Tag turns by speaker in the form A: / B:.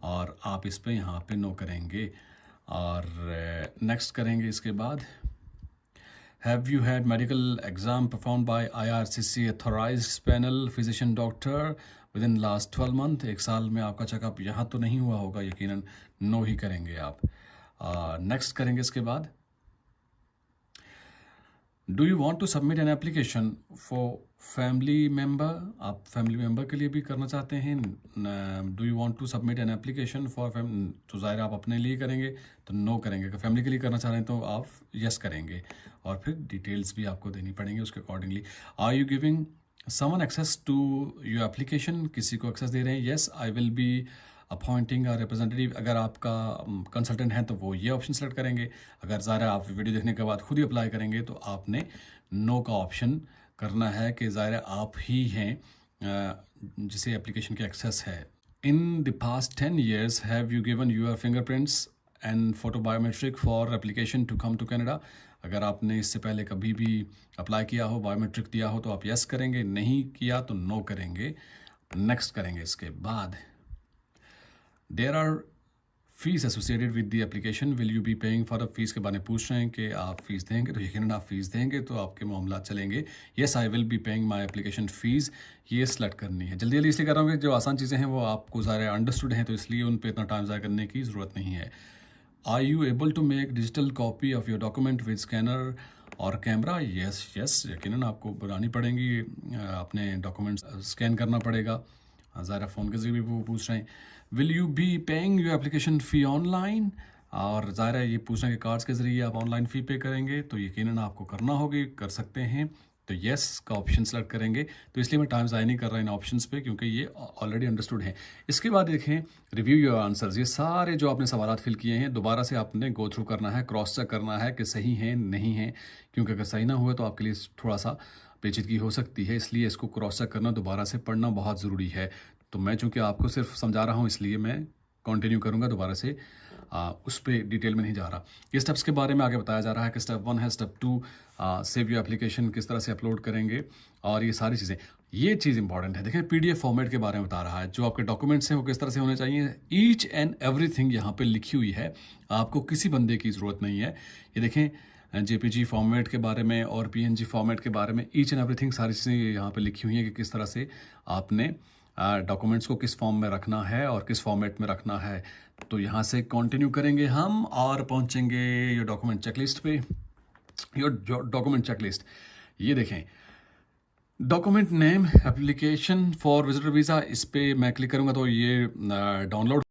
A: और आप इस पे यहाँ पे नो करेंगे और नेक्स्ट करेंगे। इसके बाद have you had medical exam perform by IRCC authorised panel physician doctor with in last 12 month, 1 साल में आपका चेकअप यहाँ तो नहीं हुआ होगा, यकीनन नो ही करेंगे आप। नेक्स्ट करेंगे इसके बाद do you want to submit an application for family member, आप फैमिली मेम्बर के लिए भी करना चाहते हैं। Do you want to submit an application for तो ज़ाहिर आप अपने लिए करेंगे तो नो करेंगे, अगर फैमिली के लिए करना चाह रहे हैं तो आप यस करेंगे और फिर डिटेल्स भी आपको देनी पड़ेंगी उसके accordingly. Are you giving someone access to your application, किसी को एक्सेस दे रहे हैं। Yes I will be appointing a representative, अगर आपका कंसल्टेंट है तो वो ये ऑप्शन सेलेक्ट करेंगे। अगर ज़ाहिर आप वीडियो देखने के बाद खुद ही अप्लाई करेंगे तो आपने नो का ऑप्शन करना है कि ज़ाहिर आप ही हैं जिसे एप्लीकेशन की एक्सेस है। In the past 10 years have you given your fingerprints and photo biometric for application to come to Canada, अगर आपने इससे पहले कभी भी अप्लाई किया हो, बायोमेट्रिक दिया हो तो आप यस करेंगे, नहीं किया तो नो करेंगे। नेक्स्ट करेंगे इसके बाद there are fees associated with the application, will you be paying for the fees के बारे में पूछ रहे हैं कि आप फीस देंगे, तो यकीनन आप फीस देंगे तो आपके मामला चलेंगे। Yes I will be paying my application fees, ये सेलेक्ट करनी है। जल्दी जल्दी इसलिए कर रहा हूँ कि जो आसान चीज़ें हैं वो आपको सारे अंडरस्टूड हैं तो इसलिए उन पर इतना टाइम ज़ाया करने की ज़रूरत नहीं है। Are you able to make digital copy of your document with scanner और कैमरा, यस यस यकीनन आपको बनानी पड़ेंगी, अपने डॉक्यूमेंट्स स्कैन करना पड़ेगा, ज़ाहिर फ़ोन के ज़रिए भी वो पूछ रहे हैं। Will you be paying your application fee online, और ज़ाहिर है ये पूछ रहे हैं कि कार्ड्स के ज़रिए आप ऑनलाइन फ़ी पे करेंगे तो यकीनन आपको करना होगी, कर सकते हैं तो येस का ऑप्शन सेलेक्ट करेंगे। तो इसलिए मैं टाइम ज़ाया नहीं कर रहा इन ऑप्शंस पे क्योंकि ये ऑलरेडी अंडरस्टूड हैं। इसके बाद देखें रिव्यू योर आंसर्स, ये सारे जो आपने सवालात फिल किए हैं दोबारा से आपने गो थ्रू करना है, क्रॉस चेक करना है कि सही हैं नहीं हैं, क्योंकि अगर सही ना हुआ तो आपके लिए थोड़ा सा पेचीदगी हो सकती है, इसलिए इसको क्रॉस चेक करना, दोबारा से पढ़ना बहुत ज़रूरी है। तो मैं चूँकि आपको सिर्फ समझा रहा हूँ इसलिए मैं कंटिन्यू करूँगा, दोबारा से उस पर डिटेल में नहीं जा रहा। ये स्टेप्स के बारे में आगे बताया जा रहा है कि स्टेप 1 है, स्टेप 2 सेव योर एप्लीकेशन किस तरह से अपलोड करेंगे और ये सारी चीज़ें, ये चीज़ इंपॉर्टेंट है। देखें PDF फॉर्मेट के बारे में बता रहा है, जो आपके डॉक्यूमेंट्स हैं वो किस तरह से होने चाहिए, ईच एंड एवरीथिंग यहाँ पे लिखी हुई है, आपको किसी बंदे की ज़रूरत नहीं है। ये देखें JPG फॉर्मेट के बारे में और PNG फॉर्मेट के बारे में ईच एंड एवरीथिंग सारी चीज़ें यहाँ पे लिखी हुई हैं कि किस तरह से आपने डॉक्यूमेंट्स को किस फॉर्म में रखना है और किस फॉर्मेट में रखना है। तो यहाँ से कंटिन्यू करेंगे हम और पहुँचेंगे योर डॉक्यूमेंट चेकलिस्ट पे। योर डॉक्यूमेंट चेकलिस्ट, ये देखें document name application for visitor visa, इस पर मैं क्लिक करूँगा तो ये डाउनलोड